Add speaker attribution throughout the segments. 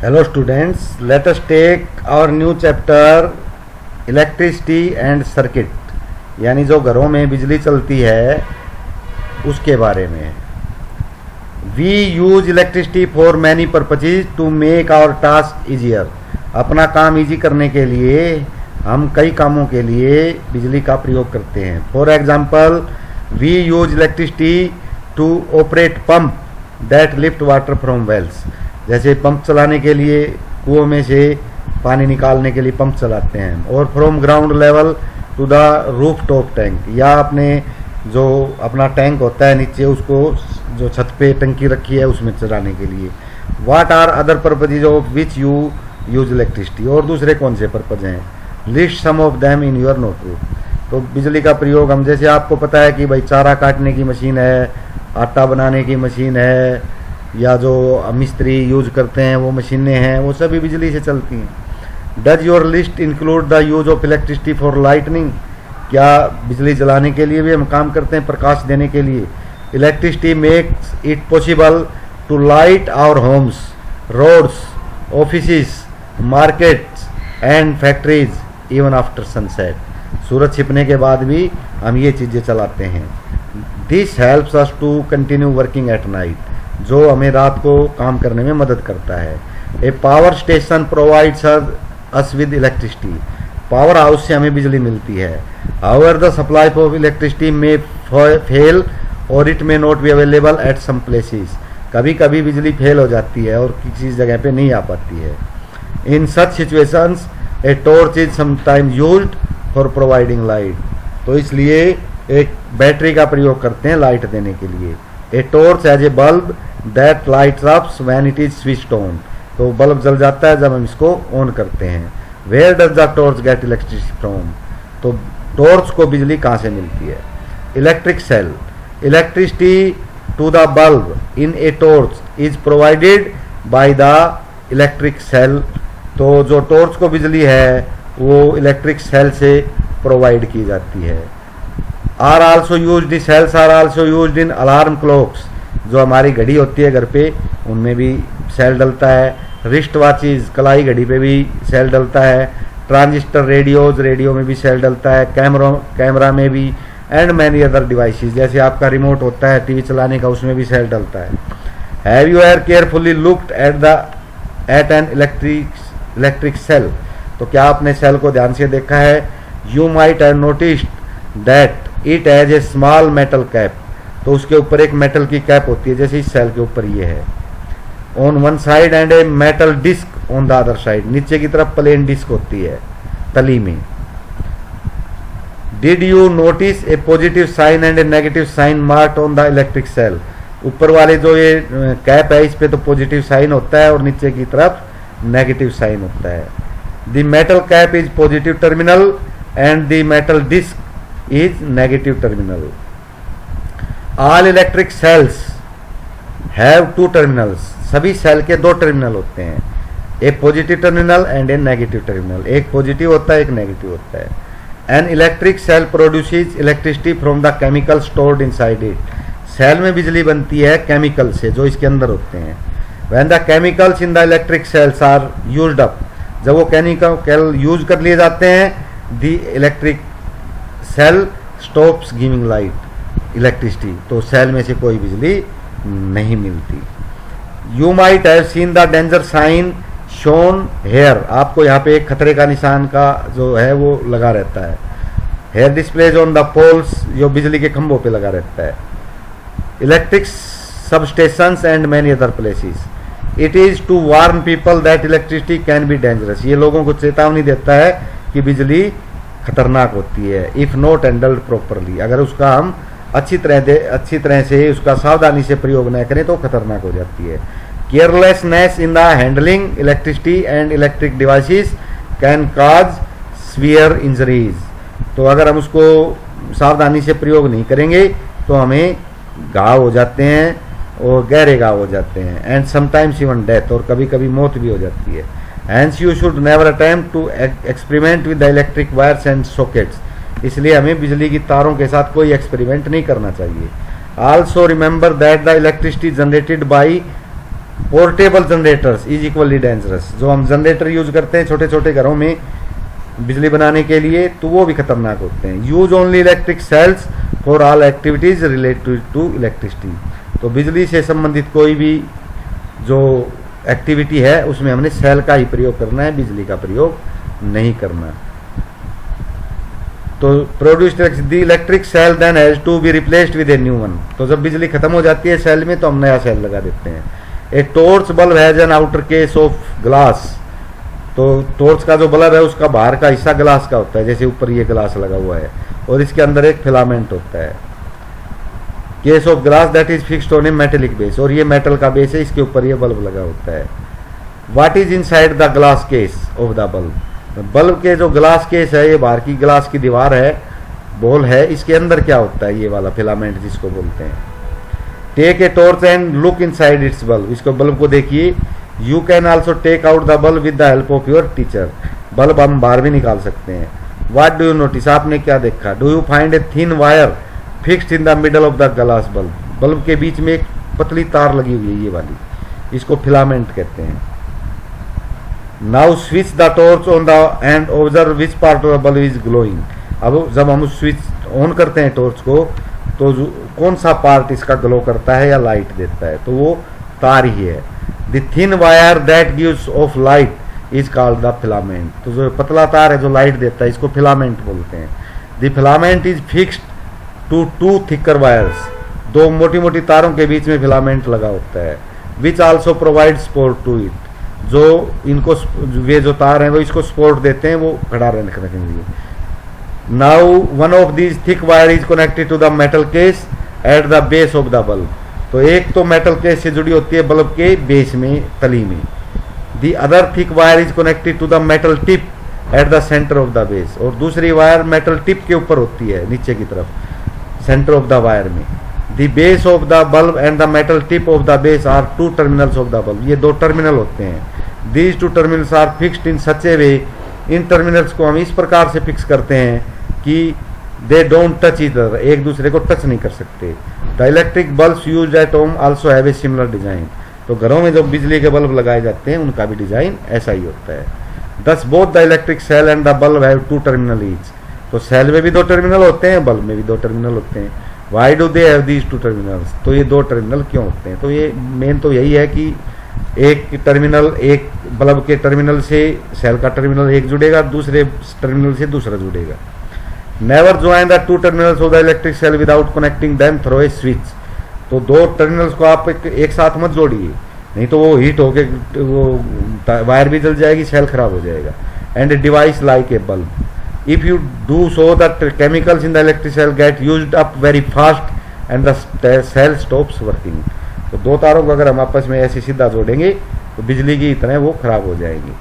Speaker 1: Hello students, let us take our new chapter electricity and circuit, यानी जो घरों में बिजली चलती है उसके बारे में। We use electricity for many purposes to make our task easier. अपना काम इजी करने के लिए हम कई कामों के लिए बिजली का प्रयोग करते हैं। For example, we use electricity to operate pump that lift water from wells. जैसे पंप चलाने के लिए कुओं में से पानी निकालने के लिए पंप चलाते हैं। और from ground level to the roof top tank, या अपने जो अपना टैंक होता है नीचे, उसको जो छत पे टंकी रखी है उसमें चलाने के लिए। What are other purposes of which you use electricity, और दूसरे कौन से पर्पज हैं, list some of them in your notebook. तो बिजली का प्रयोग हम, जैसे आपको पता है कि भाई चारा काटने की मशीन है, आटा बनाने की मशीन है, या जो मिस्त्री यूज करते हैं वो मशीनें हैं, वो सभी बिजली से चलती हैं। Does your list include the use of electricity for lightning. क्या बिजली जलाने के लिए भी हम काम करते हैं, प्रकाश देने के लिए। Electricity makes it possible to light our homes, roads, offices, markets and factories even after sunset. सूरज छिपने के बाद भी हम ये चीज़ें चलाते हैं। This helps us to continue working at night, जो हमें रात को काम करने में मदद करता है। A power station provides us with electricity. Power house से हमें बिजली मिलती है। However the supply of electricity may fail और it may not be available at some places. कभी कभी बिजली फेल हो जाती है और किसी जगह पे नहीं आ पाती है। In such situations a torch is sometime used for providing light. तो इसलिए एक बैटरी का प्रयोग करते हैं लाइट देने के लिए। A torch as a bulb that lights up when it is switched on. तो बल्ब जल जाता है जब हम इसको ऑन करते हैं। Where does the torch get electricity from. तो टॉर्च को बिजली कहाँ से मिलती है। Electric cell, electricity to the bulb in a torch is provided by the electric cell. तो जो टॉर्च को बिजली है वो इलेक्ट्रिक सेल से प्रोवाइड की जाती है। Are also used, the cells are also used in alarm clocks. जो हमारी घड़ी होती है घर पे, उनमें भी सेल डलता है। रिस्ट वॉचेज, कलाई घड़ी पे भी सेल डलता है। ट्रांजिस्टर रेडियोज, रेडियो में भी सेल डलता है। कैमरा में भी, एंड मैनी अदर डिवाइसेस, जैसे आपका रिमोट होता है टीवी चलाने का, उसमें भी सेल डलता है। Have you ever carefully looked at an electric cell. तो क्या आपने सेल को ध्यान से देखा है। You might have noticed that it has a small metal cap. तो उसके ऊपर एक मेटल की कैप होती है, जैसे इस सेल के ऊपर ये है, on one side, and a metal disc on the other side. नीचे की तरफ प्लेन डिस्क होती है तली में। Did you notice a positive sign and a negative sign marked on the electric cell. ऊपर वाले जो ये कैप है, इस पे तो पॉजिटिव साइन होता है और नीचे की तरफ नेगेटिव साइन होता है। The metal cap is positive terminal and the metal disc is negative terminal. All electric cells have two terminals. सभी सेल के दो टर्मिनल होते हैं, एक positive terminal and a negative terminal. एक पॉजिटिव होता है, एक नेगेटिव होता है। An electric cell produces electricity from the chemical stored inside it. Cell में बिजली बनती है केमिकल से, जो इसके अंदर होते हैं। When the chemicals in the electric cells are used up, जब वो केमिकल यूज कर लिए जाते हैं, the electric cell stops giving light electricity. तो सेल में से कोई बिजली नहीं मिलती। You might have seen the danger sign shown here. आपको यहाँ पे एक खतरे का निशान का जो है वो लगा रहता है। Here displays on the poles, जो बिजली के खंभों पे लगा रहता है। Electric substations and many other places. It is to warn people that electricity can be dangerous. ये लोगों को चेतावनी देता है कि बिजली खतरनाक होती है। इफ नॉट हैंडल्ड प्रॉपरली, अगर उसका हम अच्छी तरह से उसका सावधानी से प्रयोग न करें तो खतरनाक हो जाती है। Carelessness in the handling electricity and electric devices can cause severe injuries. तो अगर हम उसको सावधानी से प्रयोग नहीं करेंगे तो हमें घाव हो जाते हैं, और गहरे घाव हो जाते हैं। एंड समटाइम्स इवन डेथ, और कभी कभी मौत भी हो जाती है। Hence you should never attempt to experiment with the electric wires and sockets. इसलिए हमें बिजली की तारों के साथ कोई एक्सपेरिमेंट नहीं करना चाहिए। Also remember that the electricity generated by portable generators is equally dangerous. जो हम जनरेटर यूज करते हैं छोटे छोटे घरों में बिजली बनाने के लिए, तो वो भी खतरनाक होते हैं। Use only electric cells for all activities related to electricity. तो बिजली से संबंधित कोई भी जो एक्टिविटी है उसमें हमने सेल का ही प्रयोग करना है, बिजली का प्रयोग नहीं करना। तो produced the electric cell then has to be replaced with a new one. तो जब बिजली खत्म हो जाती है सेल में, तो हम नया सेल लगा देते हैं। A torch bulb has an outer case of glass. तो टॉर्च का जो बल्ब है उसका बाहर का हिस्सा ग्लास का होता है, जैसे ऊपर ये ग्लास लगा हुआ है, और इसके अंदर एक फिलामेंट होता है, case of glass that is fixed on A metallic base. और ये मेटल का बेस है, इसके ऊपर ये बल्ब लगा होता है। What is inside the glass case of the bulb. Bulb के जो ग्लास केस है, ये बाहर की ग्लास की दीवार है, बॉल है, इसके अंदर क्या होता है, ये वाला फिलामेंट जिसको बोलते हैं। Take a torch and look inside its bulb. इसको बल्ब को देखिए। You can also take out the bulb with the help of your teacher. Bulb हम बाहर भी निकाल सकते हैं। व्हाट डू यू नोटिस, आपने क्या देखा। Do you find a thin wire fixed in the middle of the glass bulb. Bulb के बीच में एक पतली तार लगी हुई है, ये वाली, इसको फिलामेंट कहते हैं। Now switch the torch on the end observe which part of the bulb is glowing. अब जब हम स्विच ऑन करते हैं टॉर्च को, तो कौन सा पार्ट इसका ग्लो करता है या लाइट देता है, तो वो तार ही है। The thin wire that gives off light is called the filament. तो जो पतला तार है जो लाइट देता है, इसको फिलामेंट बोलते हैं। The filament is fixed to two thicker wires. दो मोटी मोटी तारों के बीच में फिलामेंट लगा होता है। Which also provide support to it. जो इनको वे जो तार हैं वो इसको सपोर्ट देते हैं, वो खड़ा रखने के लिए। Now one of these thick wire is connected to the metal case at the base of the bulb. तो एक तो मेटल केस से जुड़ी होती है बल्ब के बेस में, तली में। The other thick wire is connected to the metal tip at the centre of the base. और दूसरी वायर मेटल टिप के ऊपर होती है, नीचे की तरफ, सेंटर ऑफ द वायर में। The base of the bulb and the metal tip of the base are two terminals of the bulb. ये दो टर्मिनल होते हैं। These two terminals are fixed in such a way. इन terminals को हम इस प्रकार से फिक्स करते हैं कि दे डोंट टच ईदर, एक दूसरे को टच नहीं कर सकते। The electric bulbs used at home also have a similar design. तो घरों में जो बिजली के बल्ब लगाए जाते हैं उनका भी डिजाइन ऐसा ही होता है। Thus both the electric cell and the bulb have two terminal each. तो सेल में भी दो टर्मिनल होते हैं, बल्ब में भी दो टर्मिनल होते हैं। Why do they have these two terminals. तो ये दो टर्मिनल क्यों होते हैं, तो ये मेन तो यही है कि एक टर्मिनल, एक बल्ब के टर्मिनल से सेल का टर्मिनल एक जुड़ेगा, दूसरे टर्मिनल से दूसरा जुड़ेगा। Never join the two terminals of the electric cell without connecting them through a switch. तो दो टर्मिनल्स को आप एक साथ मत जोड़िए, नहीं तो वो हीट होके वो वायर भी जल जाएगी, सेल खराब हो जाएगा। And a device like a bulb, if you do so that chemicals in the electric cell get used up very fast and the cell stops working। तो दो तारों को अगर हम आपस में ऐसे सीधा जोड़ेंगे तो बिजली की तरह वो खराब हो जाएगी।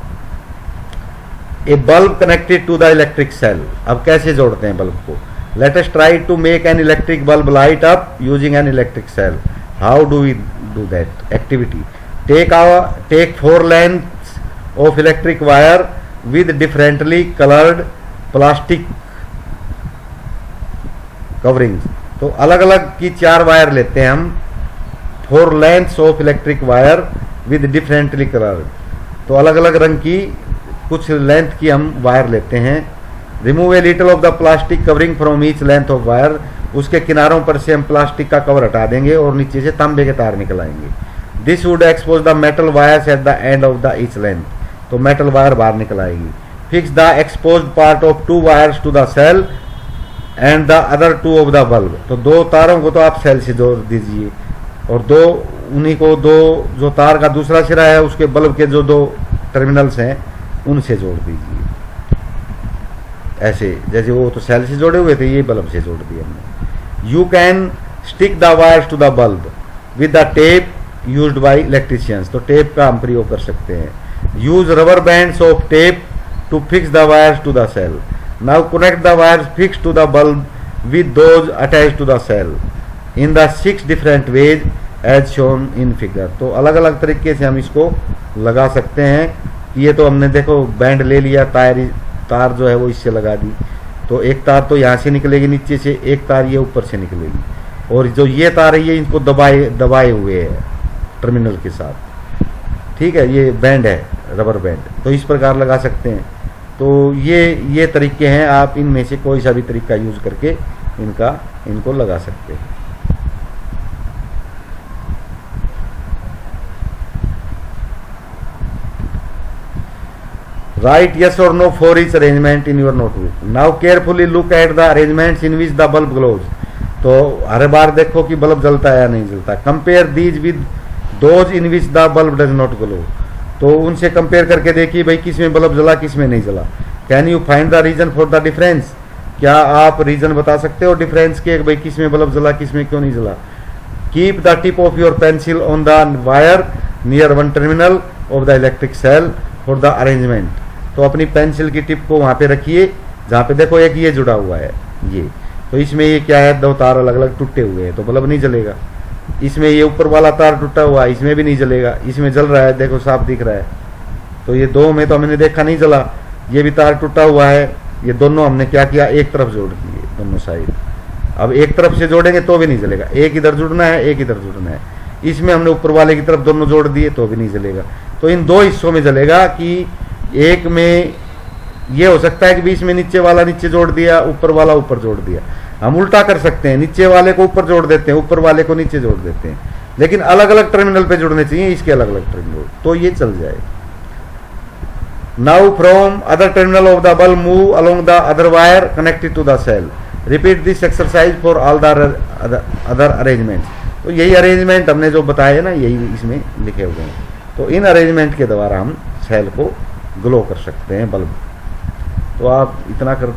Speaker 1: A bulb connected to the electric cell. अब कैसे जोड़ते हैं बल्ब को। Let us try to make an electric bulb light up using an electric cell. How do we do that activity. Take 4 lengths of electric wire with differently coloured plastic coverings. तो अलग अलग की 4 wire लेते हैं हम। 4 lengths of electric wire with differently colour. तो अलग अलग रंग की कुछ लेंथ की हम वायर लेते हैं। Remove a little of the plastic covering from each length of wire. उसके किनारों पर से हम प्लास्टिक का कवर हटा देंगे और नीचे से तांबे के तार निकलाएंगे। This would expose the metal wires at the end of the each length. तो मेटल वायर बाहर निकल आएगी। Fix the exposed part of 2 wires to the cell and the other 2 of the bulb। तो दो तारों को तो आप सेल से जोड़ दीजिए और दो उन्हीं को दो जो तार का दूसरा सिरा है उसके बल्ब के जो 2 टर्मिनल्स हैं उनसे जोड़ दीजिए। ऐसे जैसे वो तो सेल से जोड़े हुए थे, ये बल्ब से जोड़ दिए हमने। You can stick the wires to the bulb with the tape used by electricians. तो टेप का हम प्रयोग कर सकते हैं। Use rubber bands of tape to fix the wires to the cell। Now connect the wires fixed to the bulb with those attached to the cell in the 6 different ways as shown in figure। तो अलग अलग तरीके से हम इसको लगा सकते हैं। ये तो हमने देखो बैंड ले लिया, तार जो है वो इससे लगा दी। तो एक तार तो यहाँ से निकलेगी नीचे से, एक तार ये ऊपर से निकलेगी, और जो ये तार है ये इनको दबाए हुए है टर्मिनल के साथ। ठीक है, ये बैंड है, रबर बैंड, तो इस प्रकार लगा सकते हैं। तो ये तरीके हैं, आप इनमें से कोई सा भी तरीका यूज करके इनको लगा सकते हैं। Write yes or no for each arrangement in your notebook. Now carefully look at the arrangements in which the bulb glows. तो हर बार देखो कि बल्ब जलता है या नहीं जलता। Compare these with those in which the bulb does not glow. तो उनसे कंपेयर करके देखिए भाई किसमें बल्ब जला किसमें नहीं जला। Can you find the reason for the difference? क्या आप रीजन बता सकते हो डिफरेंस के, भाई किसमें बल्ब जला किसमें क्यों नहीं जला। Keep the tip of your pencil on the wire near one terminal of the electric cell for the arrangement. तो अपनी पेंसिल की टिप को वहां पे रखिए जहां पे देखो एक ये जुड़ा हुआ है, ये तो इसमें ये क्या है, दो तार अलग अलग टूटे हुए हैं तो बल्ब नहीं जलेगा। इसमें ये ऊपर वाला तार टूटा हुआ है, इसमें भी नहीं जलेगा, इसमें जल रहा है, देखो साफ दिख रहा है। तो ये दो में तो हमने देखा नहीं जला, ये भी तार टूटा हुआ है, ये दोनों हमने क्या किया, एक तरफ जोड़ दिए दोनों साइड। अब एक तरफ से जोड़ेंगे तो भी नहीं जलेगा, एक इधर जुड़ना है एक इधर जुड़ना है। इसमें हमने ऊपर वाले की तरफ दोनों जोड़ दिए तो भी नहीं जलेगा। तो इन दो हिस्सों में जलेगा कि एक में ये हो सकता है कि बीच में नीचे वाला नीचे जोड़ दिया, ऊपर वाला ऊपर जोड़ दिया। हम उल्टा कर सकते हैं, नीचे वाले को ऊपर जोड़ देते हैं, ऊपर वाले को नीचे जोड़ देते हैं, लेकिन अलग अलग टर्मिनल पे जुड़ने चाहिए, इसके अलग अलग टर्मिनल, तो ये चल जाए। Now from other terminal of the bulb move along the other wire connected to the cell. Repeat this exercise for all the other arrangements. तो यही अरेंजमेंट हमने जो बताए ना, यही इसमें लिखे हुए हैं। तो इन अरेंजमेंट के द्वारा हम सेल को ग्लो कर सकते हैं, बल्ब। तो आप इतना कर